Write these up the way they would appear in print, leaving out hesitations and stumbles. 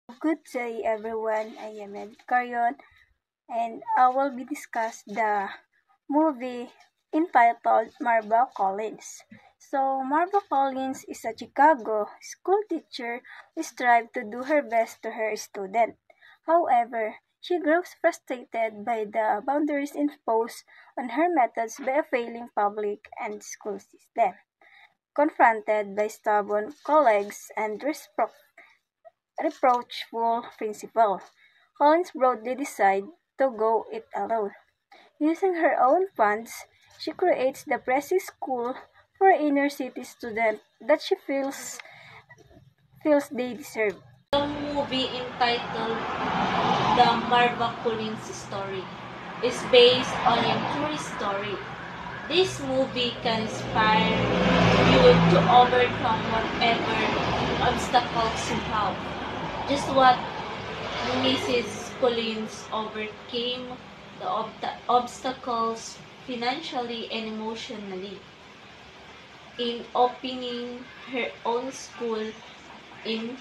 Good day everyone, I am Edith Carion and I will be discuss the movie entitled Marva Collins. So Marva Collins is a Chicago school teacher who strives to do her best to her student. However, she grows frustrated by the boundaries imposed on her methods by a failing public and school system. Confronted by stubborn colleagues and reproachful principal, Collins broadly decides to go it alone. Using her own funds, she creates the Pressy School for inner city students that she feels they deserve. The movie entitled The Marva Collins Story is based on a true story. This movie can inspire you to overcome whatever obstacles you have. Just what Mrs. Collins overcame the obstacles financially and emotionally in opening her own school in,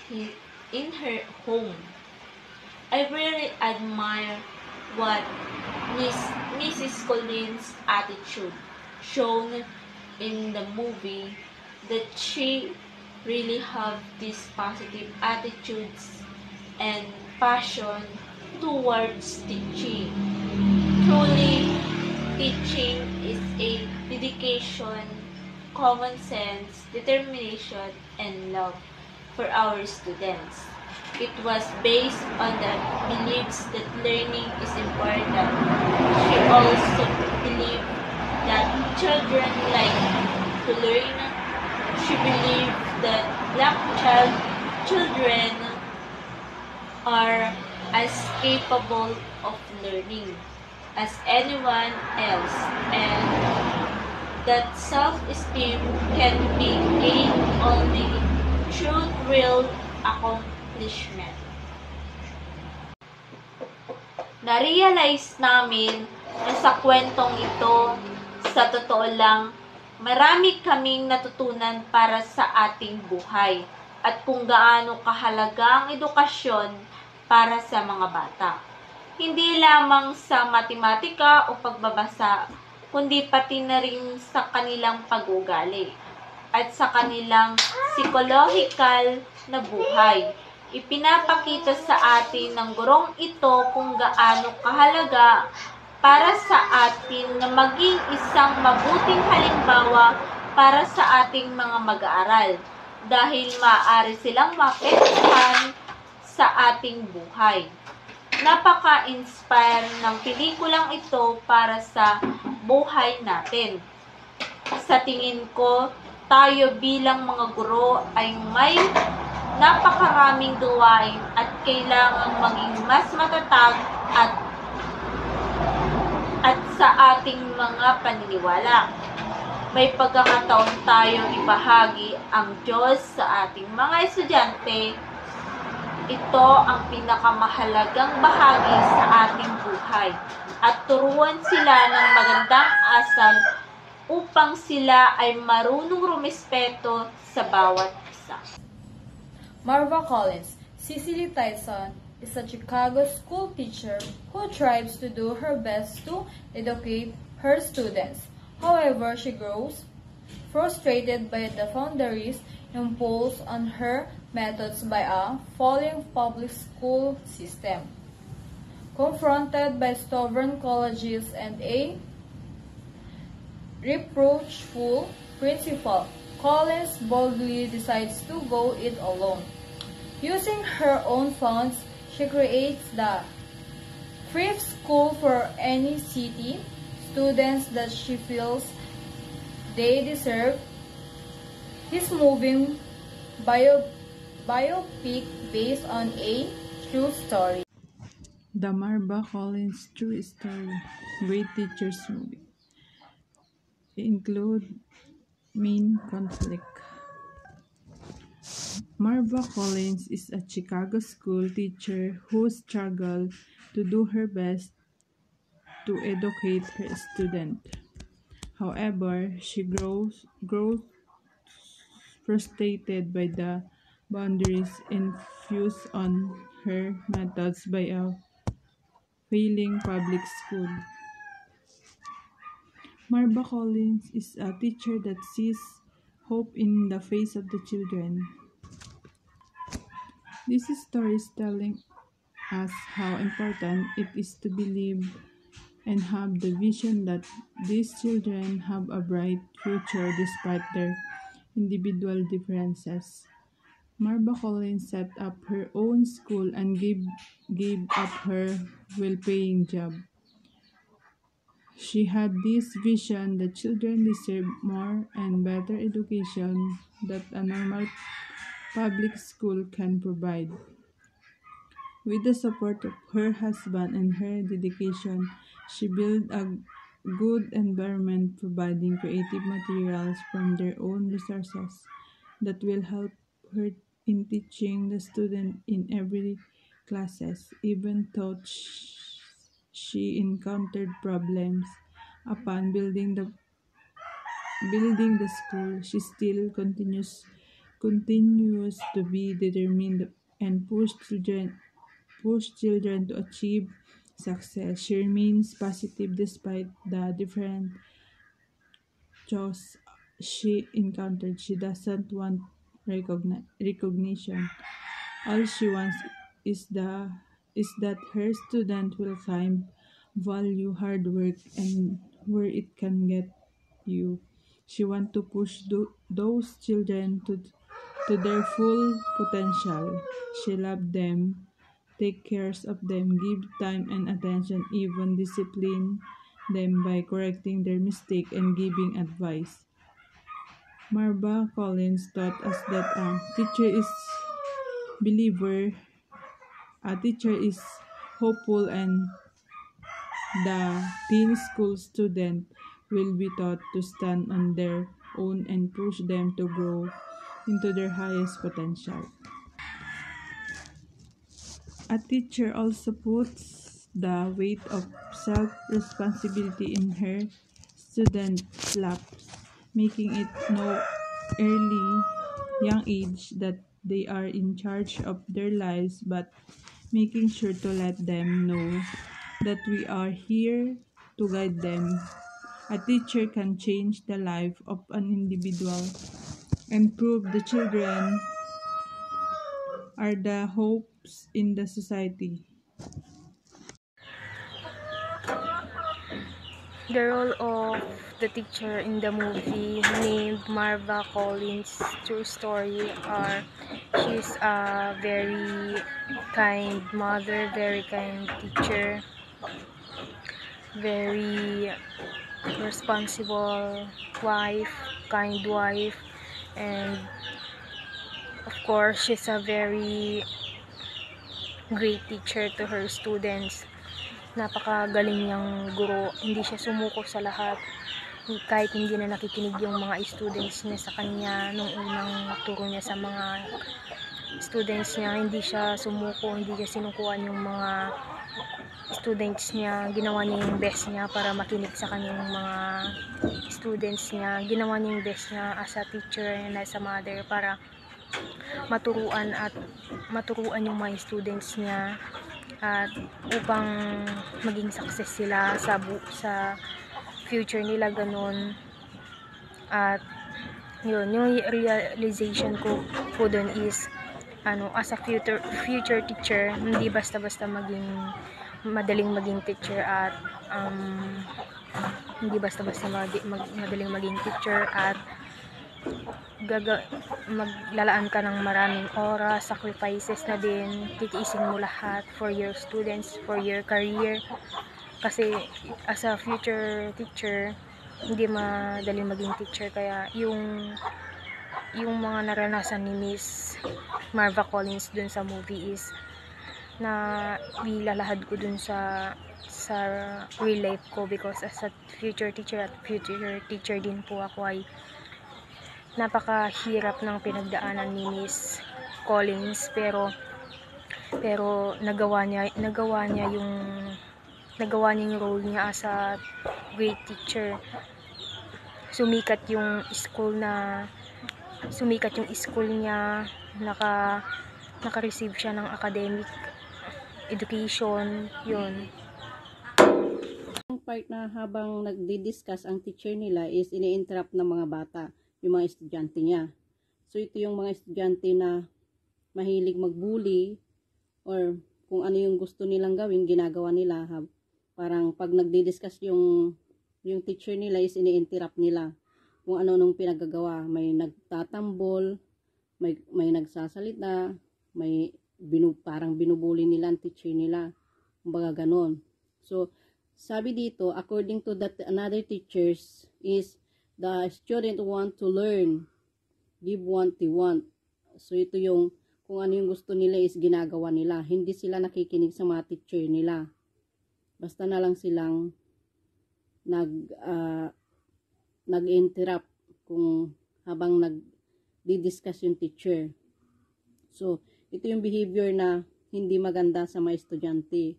in her home. I really admire what Mrs. Collins' attitude shown in the movie, that she really have these positive attitudes and passion towards teaching. Truly, teaching is a dedication, common sense, determination, and love for our students. It was based on the beliefs that learning is important. She also believed that children like to learn. She believed that black children are as capable of learning as anyone else, and that self-esteem can be gained only through real accomplishment. Na-realize namin na sa kwentong ito, sa totoo lang, marami kaming natutunan para sa ating buhay at kung gaano kahalaga ang edukasyon para sa mga bata. Hindi lamang sa matematika o pagbabasa, kundi pati na rin sa kanilang pag-uugali at sa kanilang psychological na buhay. Ipinapakita sa atin ng gurong ito kung gaano kahalaga para sa atin na maging isang mabuting halimbawa para sa ating mga mag-aaral dahil maaari silang maapektuhan sa ating buhay. Napaka-inspire ng pelikulang ito para sa buhay natin. Sa tingin ko, tayo bilang mga guro ay may napakaraming gawain at kailangang maging mas matatag at sa ating mga paniniwala. May pagkakataon tayong ibahagi ang Diyos sa ating mga estudyante. Ito ang pinakamahalagang bahagi sa ating buhay at turuan sila ng magandang asal upang sila ay marunong rumispeto sa bawat isa. Marva Collins, Cicely Tyson, is a Chicago school teacher who tries to do her best to educate her students. However, she grows frustrated by the boundaries imposed on her methods by a failing public school system. Confronted by stubborn colleges and a reproachful principal, Collins boldly decides to go it alone. Using her own funds, she creates the free school for any city students that she feels they deserve. This moving biopic based on a true story. The Marva Collins True Story Great Teachers Movie include main conflict. Marva Collins is a Chicago school teacher who struggles to do her best to educate her student. However, she grows frustrated by the boundaries infused on her methods by a failing public school. Marva Collins is a teacher that sees hope in the face of the children. This story is telling us how important it is to believe and have the vision that these children have a bright future despite their individual differences. Marva Collins set up her own school and gave up her well-paying job. She had this vision that children deserve more and better education that a normal public school can provide. With the support of her husband and her dedication, she built a good environment, providing creative materials from their own resources that will help her in teaching the student in every classes, even though she encountered problems upon building the school. She still continues to be determined and push children to achieve success. She remains positive despite the different challenges she encountered. She doesn't want recognition. All she wants is that her student will climb, value hard work, and where it can get you. She wants to push those children to their full potential. She loves them, take care of them, give time and attention, even discipline them by correcting their mistake and giving advice. Marva Collins taught us that believer, a teacher is hopeful, and the teen school student will be taught to stand on their own and push them to grow into their highest potential. A teacher also puts the weight of self-responsibility in her students' laps, making it know young age that they are in charge of their lives, but making sure to let them know that we are here to guide them. A teacher can change the life of an individual and prove the children are the hopes in the society. The role of the teacher in the movie named Marva Collins' true story are she's a very kind mother, very kind teacher, very responsible wife, kind wife, and of course she's a very great teacher to her students. Napakagaling niyang guro, hindi siya sumuko sa lahat kahit hindi na nakikinig yung mga students niya sa kanya nung unang turo niya sa mga students niya. Hindi siya sumuko, hindi niya sinukuan yung mga students niya. Ginawa niya yung best niya para makinig sa kanyang mga students niya. Ginawa niya yung best niya as a teacher and as a mother para maturuan yung mga students niya at upang maging success sila sa future nila, ganun. At yun, yung realization ko dun is as a future teacher, hindi basta-basta madaling maging teacher at hindi basta-basta madaling maging teacher at maglalaan ka ng maraming oras, sacrifices na din, titiisin mo lahat for your students, for your career, kasi as a future teacher hindi madaling maging teacher. Kaya yung mga naranasan ni Miss Marva Collins dun sa movie is na ilalahad ko dun sa real life ko, because as a future teacher din po ako ay napakahirap ng pinagdaanan ni Miss Collins, pero nagawa niya yung role niya as a great teacher. Sumikat yung school niya, naka-receive siya ng academic education, yun. Ang part na habang nagdi-discuss ang teacher nila is ini-interrupt ng mga bata, yung mga estudyante niya. So ito yung mga estudyante na mahilig magbully or kung ano yung gusto nilang gawin, ginagawa nila. Parang pag nagdi-discuss yung teacher nila is ini-interrupt nila kung ano nung pinagagawa. May nagtatambol, may nagsasalita, parang binubuli nila ang teacher nila. Kumbaga ganon. So, sabi dito, according to that another teachers is the student want to learn, give what they want. So, ito yung kung ano yung gusto nila is ginagawa nila. Hindi sila nakikinig sa mga teacher nila. Basta na lang silang nag-interrupt kung habang nag-discuss yung teacher. So, ito yung behavior na hindi maganda sa mga estudyante.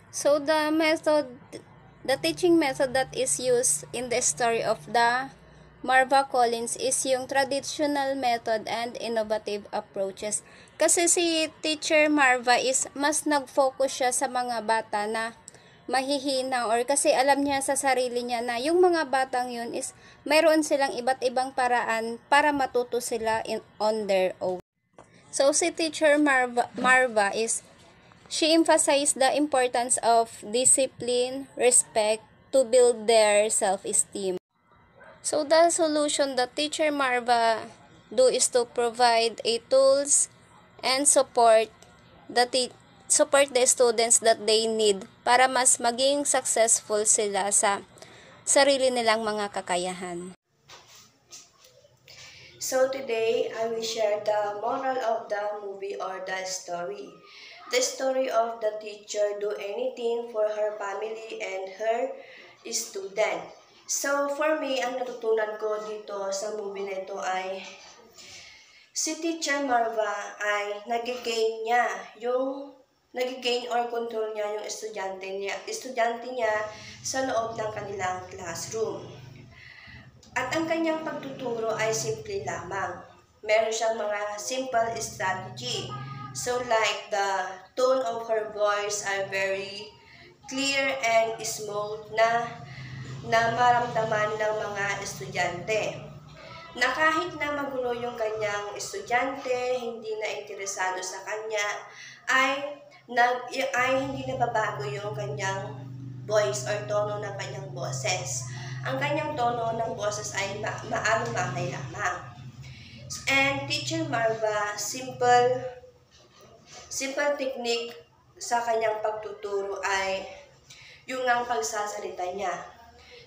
So the teaching method that is used in the story of the Marva Collins is yung traditional method and innovative approaches. Kasi si Teacher Marva is mas nag-focus siya sa mga bata na mahihina or kasi alam niya sa sarili niya na yung mga batang yun is mayroon silang iba't ibang paraan para matuto sila on their own. So si Teacher Marva is she emphasized the importance of discipline, respect to build their self-esteem. So the solution that Teacher Marva do is to provide a tools and support the students that they need para mas maging successful sila sa sarili nilang mga kakayahan. So today, I will share the moral of the movie or the story. The story of the teacher do anything for her family and her student. So for me, ang natutunan ko dito sa movie na ito ay si Teacher Marva ay nag-gain or control niya yung estudyante niya sa loob ng kanilang classroom. At ang kanyang pagtuturo ay simple lamang. Meron siyang mga simple strategy. So like the tone of her voice are very clear and smooth na maramdaman ng mga estudyante. Na kahit na magulo yung kanyang estudyante, hindi na interesado sa kanya, ay hindi nababago yung kanyang voice or tono ng kanyang boses. Ang kanyang tono ng boses ay maalumangay lamang. And Teacher Marva, simple technique sa kanyang pagtuturo ay yung ang pagsasalita niya.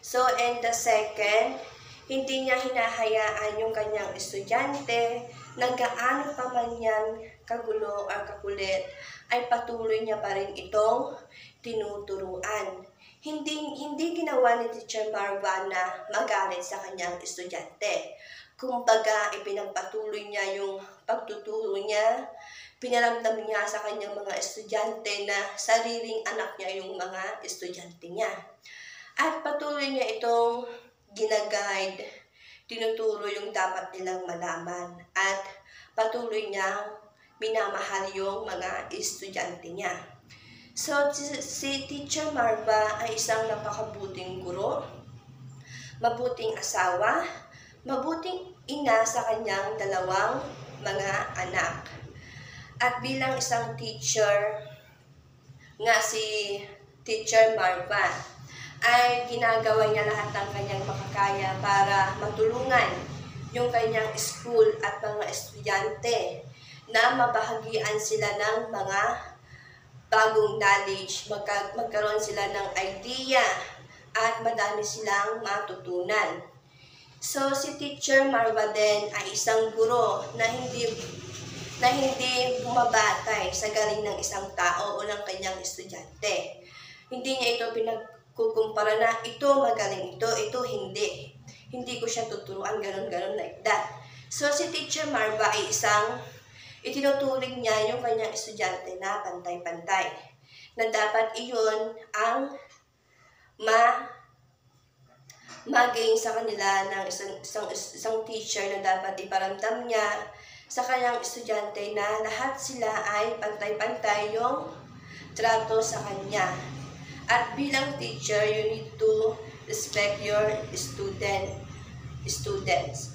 So, and the second, hindi niya hinahayaan yung kanyang estudyante na gaano pa man yan kagulo or kakulit, ay patuloy niya pa rin itong tinuturuan. Hindi ginawa ni Teacher Marva na magalit sa kanyang estudyante. Kumbaga, ipinagpatuloy niya yung pagtuturo niya, pinaramdam niya sa kanyang mga estudyante na sariling anak niya yung mga estudyante niya. At patuloy niya itong ginaguide, tinuturo yung dapat nilang malaman, at patuloy niya minamahal yung mga estudyante niya. So, si Teacher Marva ay isang napakabuting guro, mabuting asawa, mabuting ina sa kanyang dalawang mga anak. At bilang isang teacher nga si Teacher Marva ay ginagawa niya lahat ng kanyang makakaya para matulungan yung kanyang school at mga estudyante na mabahagian sila ng mga bagong knowledge, magkaroon sila ng idea at madami silang matutunan. So si Teacher Marva din ay isang guro na hindi bumabatay sa galing ng isang tao o ng kanyang estudyante. Hindi niya ito pinagkukumpara na ito magaling ito hindi. Hindi ko siya tuturuan ganon like that. So si Teacher Marva ay itinuturing niya yung kanyang estudyante na pantay-pantay. Na dapat iyon ang ma-gain sa kanila ng isang teacher na dapat iparamdam niya sa kanyang estudyante na lahat sila ay pantay-pantay yung trato sa kanya. At bilang teacher, you need to respect your students.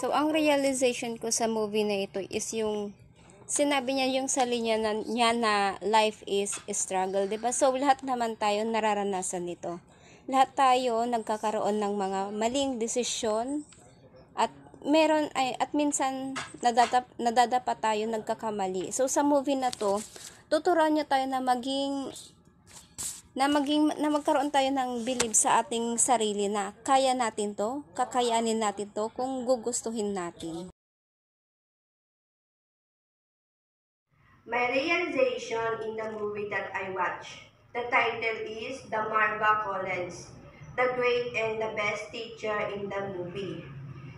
So, ang realization ko sa movie na ito is yung sinabi niya yung sa linya niya na life is a struggle, diba? So, lahat naman tayo nararanasan nito. Lahat tayo nagkakaroon ng mga maling desisyon at minsan nadadapa tayo nagkakamali. So, sa movie na to, tuturuan niya tayo na magkaroon tayo ng believe sa ating sarili na kaya natin to, kakayanin natin to kung gugustuhin natin. My realization in the movie that I watched, the title is The Marva Collins, the great and the best teacher in the movie.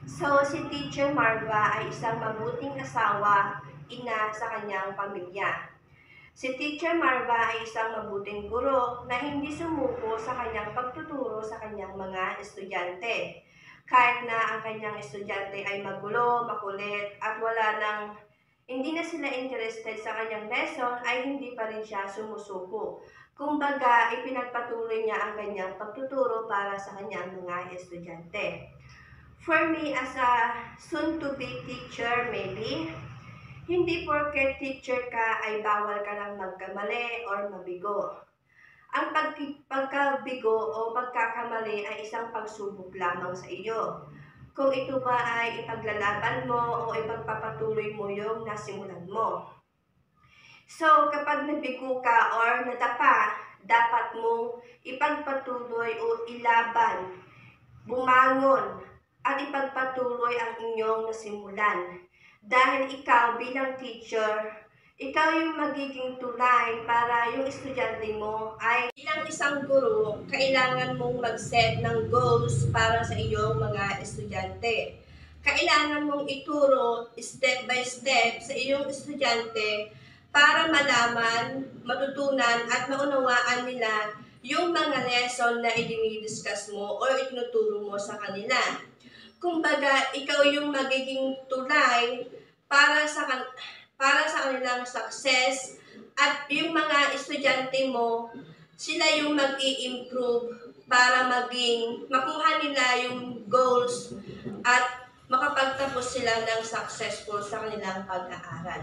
So, si Teacher Marva ay isang mabuting asawa, ina sa kanyang pamilya. Si Teacher Marva ay isang mabuting guro na hindi sumuko sa kanyang pagtuturo sa kanyang mga estudyante. Kahit na ang kanyang estudyante ay magulo, makulit, at hindi na sila interested sa kanyang lesson, ay hindi pa rin siya sumusuko. Kumbaga, ipinagpatuloy niya ang kanyang pagtuturo para sa kanyang mga estudyante. For me, as a soon-to-be teacher, maybe, hindi porket teacher ka ay bawal ka lang magkamali or mabigo. Ang pagkabigo o pagkakamali ay isang pagsubok lamang sa iyo. Kung ito ba ay ipaglalaban mo o ipagpapatuloy mo yung nasimulan mo. So, kapag nabigo ka or nadapa, dapat mong ipagpatuloy o ilaban, bumangon, at ipagpatuloy ang inyong nasimulan. Dahil ikaw bilang teacher, ikaw yung magiging tulay para yung estudyante mo ay bilang isang guro, kailangan mong mag-set ng goals para sa iyong mga estudyante. Kailangan mong ituro step by step sa iyong estudyante para malaman, matutunan at maunawaan nila yung mga lesson na i-discuss mo o itinuturo mo sa kanila. Kumbaga, ikaw yung magiging tulay para sa kanilang success at yung mga estudyante mo, sila yung mag-i-improve para makuha nila yung goals at makapagtapos sila ng successful sa kanilang pag-aaral.